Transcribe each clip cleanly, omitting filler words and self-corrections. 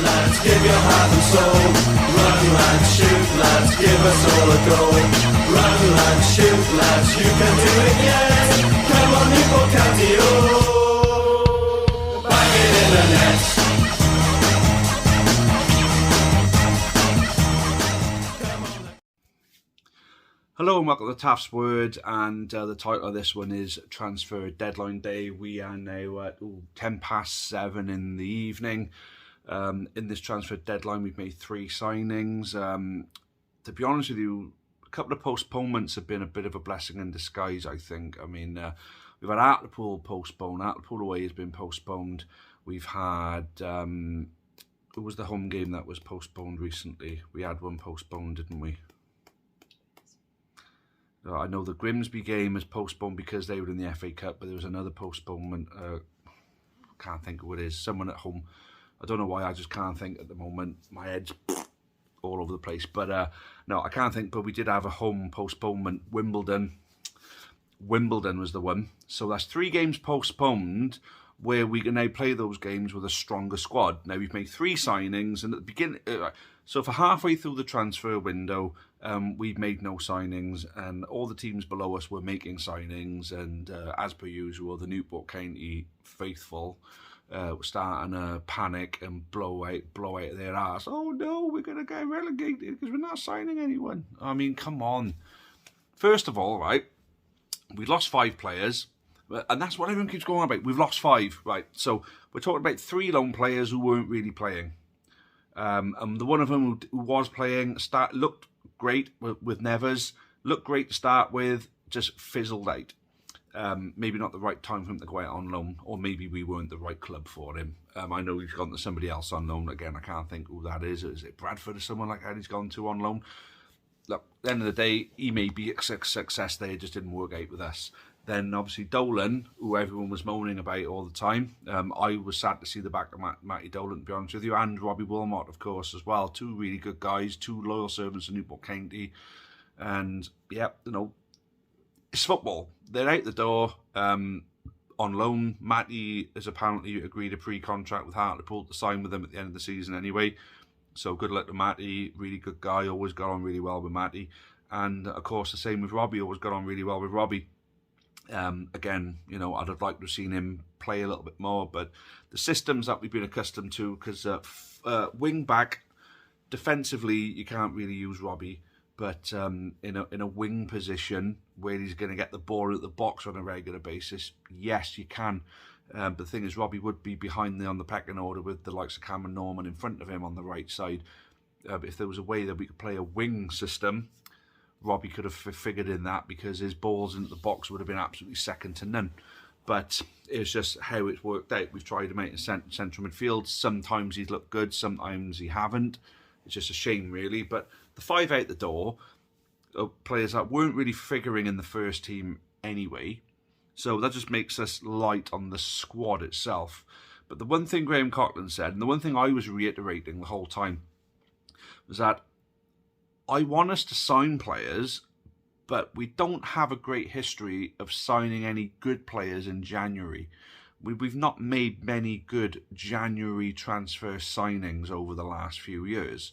lads, give your heart and soul. Run lads, shoot lads, give us all a go. Run lads, shoot lads, you can do it yet. Come on Newport County, oh, bang it in the net. Hello and welcome to Taff's Word, and the title of this one is Transfer Deadline Day. We are now at 7:10 in the evening. In this transfer deadline, we've made 3 signings. To be honest with you, a couple of postponements have been a bit of a blessing in disguise, I think. I mean, we've had Hartlepool postponed. Hartlepool away has been postponed. We've had, it was the home game that was postponed recently. We had one postponed, didn't we? I know the Grimsby game is postponed because they were in the FA Cup, but there was another postponement. Can't think of what it is. Someone at home. I don't know why, I just can't think at the moment. My head's all over the place. But no, I can't think. But we did have a home postponement. Wimbledon was the one. So that's 3 games postponed where we can now play those games with a stronger squad. Now, we've made 3 signings, and at the beginning... So for halfway through the transfer window, we've made no signings, and all the teams below us were making signings, and as per usual, the Newport County faithful were starting to panic and blow out their arse. Oh no, we're going to get relegated because we're not signing anyone. I mean, come on. First of all, right, we lost 5 players, and that's what everyone keeps going on about. We've lost 5, right? So we're talking about 3 lone players who weren't really playing. And the one of them who was playing looked great with Nevers, looked great to start with, just fizzled out. Maybe not the right time for him to go out on loan, or maybe we weren't the right club for him. I know he's gone to somebody else on loan. Again, I can't think who that is. Is it Bradford or someone like that he's gone to on loan? Look, at the end of the day, he may be a success there, it just didn't work out with us. Then obviously Dolan, who everyone was moaning about all the time. I was sad to see the back of Matty Dolan, to be honest with you, and Robbie Wilmot, of course, as well. 2 really good guys, 2 loyal servants of Newport County. And, yeah, you know, it's football. They're out the door on loan. Matty has apparently agreed a pre-contract with Hartlepool to sign with them at the end of the season anyway. So good luck to Matty. Really good guy. Always got on really well with Matty. And, of course, the same with Robbie. Always got on really well with Robbie. Again, you know, I'd have liked to have seen him play a little bit more, but the systems that we've been accustomed to, because wing back, defensively, you can't really use Robbie, but in a wing position where he's going to get the ball at the box on a regular basis, yes, you can. But the thing is, Robbie would be behind on the pecking order with the likes of Cameron Norman in front of him on the right side. But if there was a way that we could play a wing system, Robbie could have figured in that, because his balls into the box would have been absolutely second to none. But it's just how it's worked out. We've tried him out in central midfield. Sometimes he's looked good, sometimes he haven't. It's just a shame, really. But the 5 out the door are players that weren't really figuring in the first team anyway. So that just makes us light on the squad itself. But the one thing Graham Coughlin said, and the one thing I was reiterating the whole time, was that I want us to sign players, but we don't have a great history of signing any good players in January. We've not made many good January transfer signings over the last few years,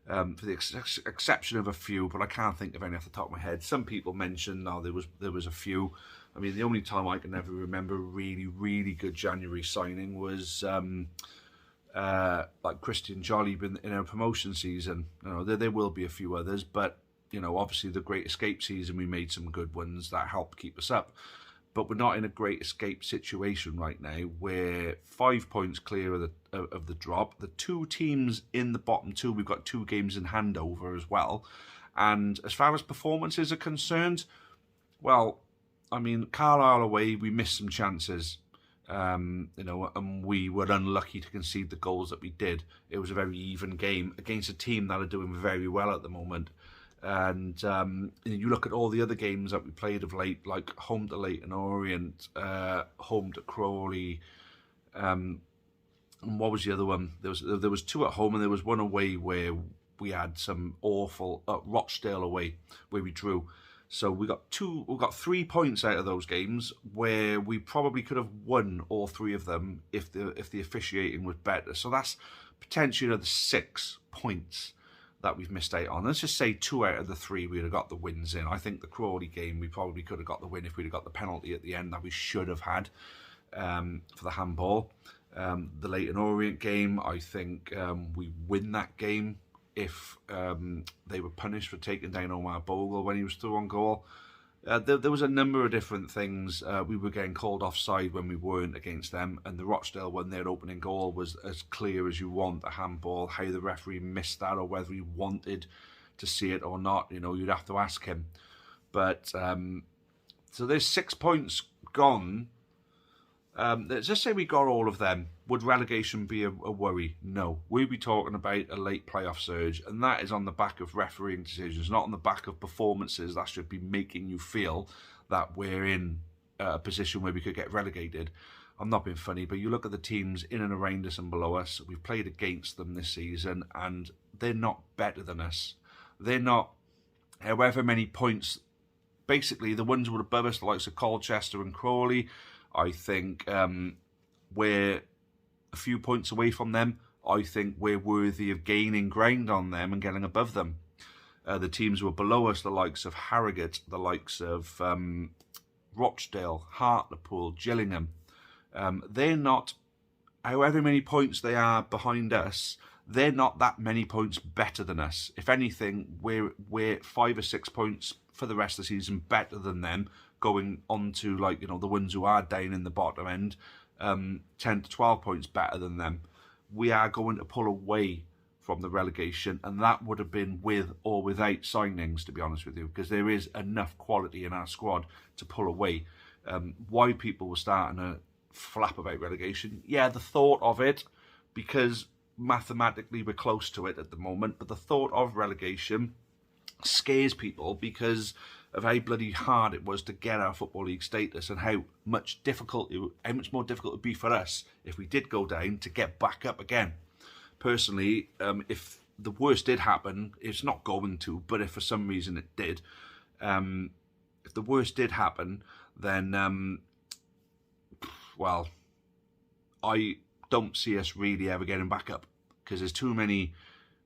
for the exception of a few, but I can't think of any off the top of my head. Some people mentioned, no, there was a few. I mean, the only time I can ever remember a really, really good January signing was like Christian Jolly in our promotion season. You know, there will be a few others, but you know, obviously the Great Escape season, we made some good ones that helped keep us up. But we're not in a Great Escape situation right now. We're 5 points clear of the drop. The 2 teams in the bottom 2, we've got 2 games in handover as well. And as far as performances are concerned, well, I mean, Carlisle away, we missed some chances. You know, and we were unlucky to concede the goals that we did. It was a very even game against a team that are doing very well at the moment. And you look at all the other games that we played of late, like home to Leyton Orient, home to Crawley, and what was the other one? There was 2 at home, and there was 1 away where we had some awful Rochdale away where we drew. So we got 3 points out of those games where we probably could have won all 3 of them if the officiating was better. So that's potentially another 6 points that we've missed out on. Let's just say 2 out of the 3 we'd have got the wins in. I think the Crawley game, we probably could have got the win if we'd have got the penalty at the end that we should have had for the handball. The Leyton Orient game, I think we win that game if they were punished for taking down Omar Bogle when he was through on goal. There was a number of different things. We were getting called offside when we weren't against them, and the Rochdale one, their opening goal was as clear as you want, a handball. How the referee missed that, or whether he wanted to see it or not, you know, you'd have to ask him. But so there's 6 points gone. Let's just say we got all of them. Would relegation be a worry? No. We'd be talking about a late playoff surge, and that is on the back of refereeing decisions, not on the back of performances that should be making you feel that we're in a position where we could get relegated. I'm not being funny, but you look at the teams in and around us and below us. We've played against them this season, and they're not better than us. They're not, however many points, basically the ones who were above us, the likes of Colchester and Crawley, I think we're a few points away from them. I think we're worthy of gaining ground on them and getting above them. The teams who are below us, the likes of Harrogate, the likes of Rochdale, Hartlepool, Gillingham, they're not, however many points they are behind us, they're not that many points better than us. If anything, we're 5 or 6 points for the rest of the season better than them, going on to, like, you know, the ones who are down in the bottom end, 10 to 12 points better than them. We are going to pull away from the relegation, and that would have been with or without signings, to be honest with you, because there is enough quality in our squad to pull away. Why people were starting to flap about relegation? Yeah, the thought of it, because mathematically we're close to it at the moment, but the thought of relegation scares people because of how bloody hard it was to get our Football League status, and how much more difficult it would be for us if we did go down to get back up again. Personally, if the worst did happen, it's not going to, but if for some reason it did, if the worst did happen, then, well, I don't see us really ever getting back up, because there's too many,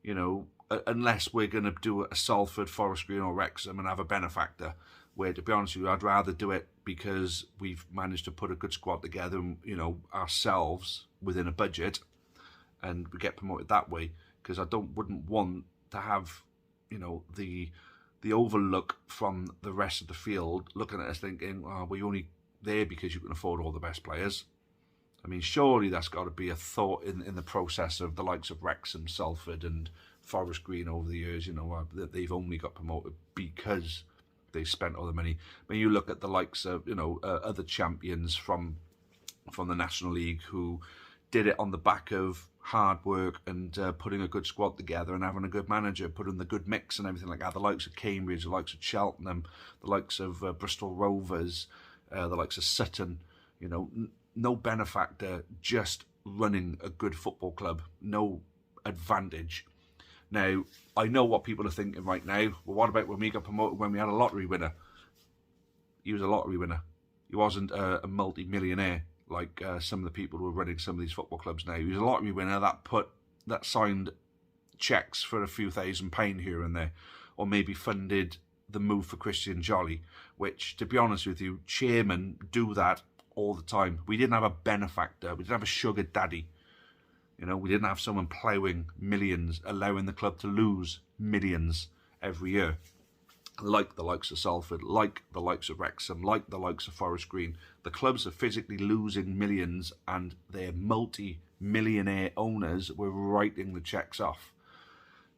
you know, unless we're going to do a Salford, Forest Green or Wrexham and have a benefactor, where, to be honest with you, I'd rather do it because we've managed to put a good squad together, you know, ourselves within a budget, and we get promoted that way, because I wouldn't want to have, you know, the overlook from the rest of the field looking at us thinking, oh, we're only there because you can afford all the best players. I mean, surely that's got to be a thought in the process of the likes of Wrexham, Salford and Forest Green over the years, you know, that they've only got promoted because they spent all the money. When you look at the likes of, you know, other champions from the National League who did it on the back of hard work and putting a good squad together and having a good manager, putting the good mix and everything like that. The likes of Cambridge, the likes of Cheltenham, the likes of Bristol Rovers, the likes of Sutton, you know, no benefactor, just running a good football club, no advantage. Now, I know what people are thinking right now. Well, what about when we got promoted, when we had a lottery winner? He was a lottery winner. He wasn't a multi-millionaire like some of the people who are running some of these football clubs now. He was a lottery winner that signed cheques for a few £1,000 here and there, or maybe funded the move for Christian Jolly, which, to be honest with you, chairmen do that all the time. We didn't have a benefactor. We didn't have a sugar daddy. You know, we didn't have someone ploughing millions, allowing the club to lose millions every year, like the likes of Salford, like the likes of Wrexham, like the likes of Forest Green. The clubs are physically losing millions, and their multi-millionaire owners were writing the cheques off.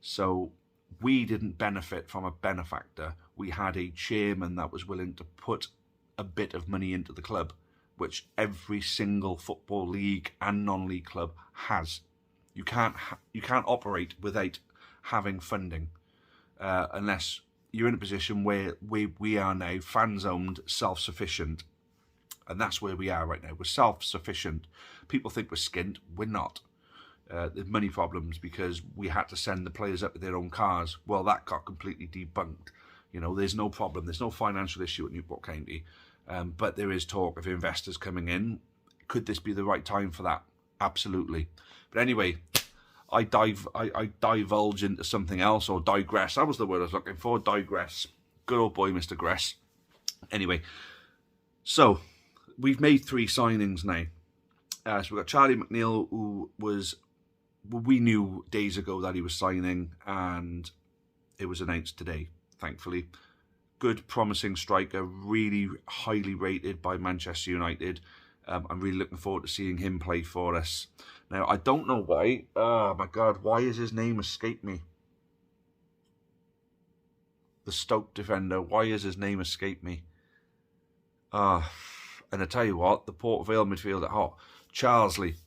So we didn't benefit from a benefactor. We had a chairman that was willing to put a bit of money into the club, which every single football league and non-league club has. You can't operate without having funding, unless you're in a position where we are now fans-owned, self-sufficient, and that's where we are right now. We're self-sufficient. People think we're skint. We're not. There's money problems because we had to send the players up with their own cars. Well, that got completely debunked. You know, there's no problem. There's no financial issue at Newport County. But there is talk of investors coming in. Could this be the right time for that? Absolutely. But anyway, I divulge into something else, or digress. That was the word I was looking for, digress. Good old boy, Mr. Gress. Anyway, so we've made 3 signings now. So we've got Charlie McNeil, who was, we knew days ago that he was signing, and it was announced today, thankfully. Good, promising striker, really highly rated by Manchester United. I'm really looking forward to seeing him play for us. Now, I don't know why. Oh, my God, why has his name escaped me? The Stoke defender, why has his name escaped me? And I tell you what, the Port Vale midfielder, Charsley.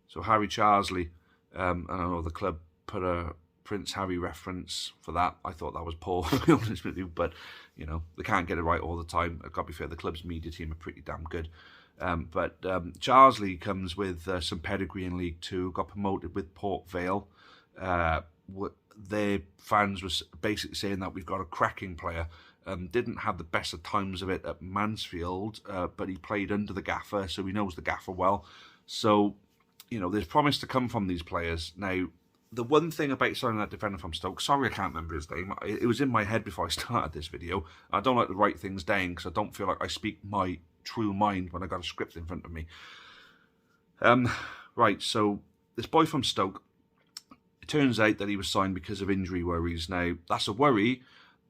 So Harry Charsley. And I know the club put a Prince Harry reference for that. I thought that was poor, to be honest with you. But, you know, they can't get it right all the time. I've got to be fair, the club's media team are pretty damn good. But Charsley comes with some pedigree in League Two, got promoted with Port Vale. Their fans were basically saying that we've got a cracking player. Didn't have the best of times of it at Mansfield, but he played under the gaffer, so he knows the gaffer well. So, you know, there's promise to come from these players. Now, the one thing about signing that defender from Stoke, sorry I can't remember his name, it was in my head before I started this video. I don't like to write things down because I don't feel like I speak my true mind when I got a script in front of me. Right, so this boy from Stoke, it turns out that he was signed because of injury worries. Now, that's a worry,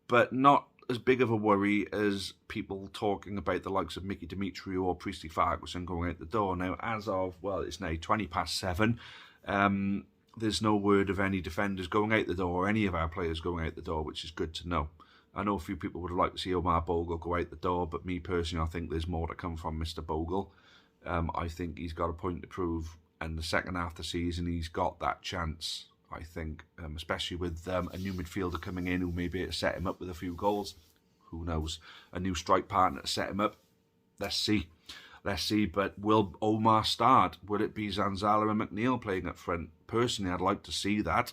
but not as big of a worry as people talking about the likes of Mickey Demetriou or Priestley Ferguson going out the door. Now, as of, well, it's now 7:20, there's no word of any defenders going out the door, or any of our players going out the door, which is good to know. I know a few people would have liked to see Omar Bogle go out the door, but me personally, I think there's more to come from Mr. Bogle. I think he's got a point to prove, and the second half of the season, he's got that chance, I think, especially with a new midfielder coming in who may be able to set him up with a few goals. Who knows? A new strike partner to set him up. Let's see. Let's see. But will Omar start? Will it be Zanzala and McNeil playing up front? Personally, I'd like to see that.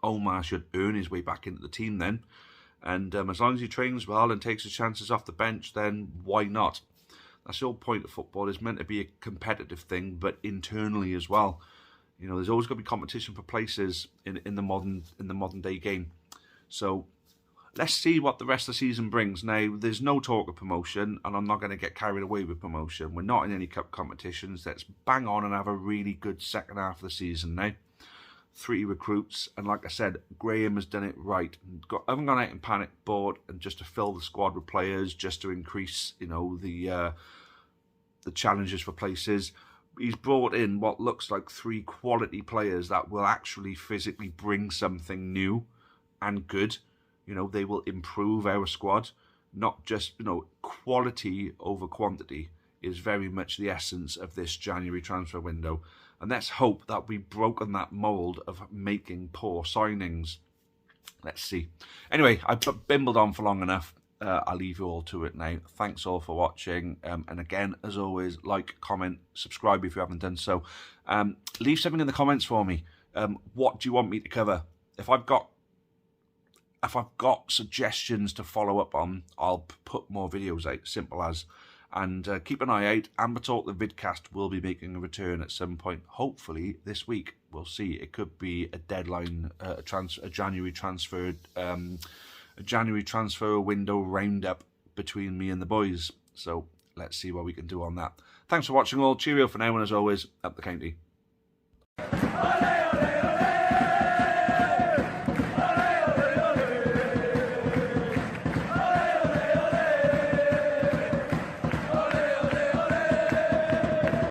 Omar should earn his way back into the team then. And as long as he trains well and takes his chances off the bench, then why not? That's the whole point of football. It's meant to be a competitive thing, but internally as well. You know, there's always going to be competition for places in the modern day game. So let's see what the rest of the season brings. Now, there's no talk of promotion, and I'm not going to get carried away with promotion. We're not in any cup competitions. Let's bang on and have a really good second half of the season now. 3 recruits, and like I said, Graham has done it right. I haven't gone out and panic bought and just to fill the squad with players, just to increase, you know, the challenges for places. He's brought in what looks like 3 quality players that will actually physically bring something new and good. You know, they will improve our squad, not just, you know, quality over quantity is very much the essence of this January transfer window. And let's hope that we've broken that mould of making poor signings. Let's see. Anyway, I've bimbled on for long enough. I'll leave you all to it now. Thanks all for watching. And again, as always, like, comment, subscribe if you haven't done so. Leave something in the comments for me. What do you want me to cover? If I've got suggestions to follow up on, I'll put more videos out. Simple as. And keep an eye out. Amber Talk, the vidcast, will be making a return at some point. Hopefully this week. We'll see. It could be a deadline, a January transfer window roundup between me and the boys. So let's see what we can do on that. Thanks for watching all. Cheerio for now, and as always, up the county.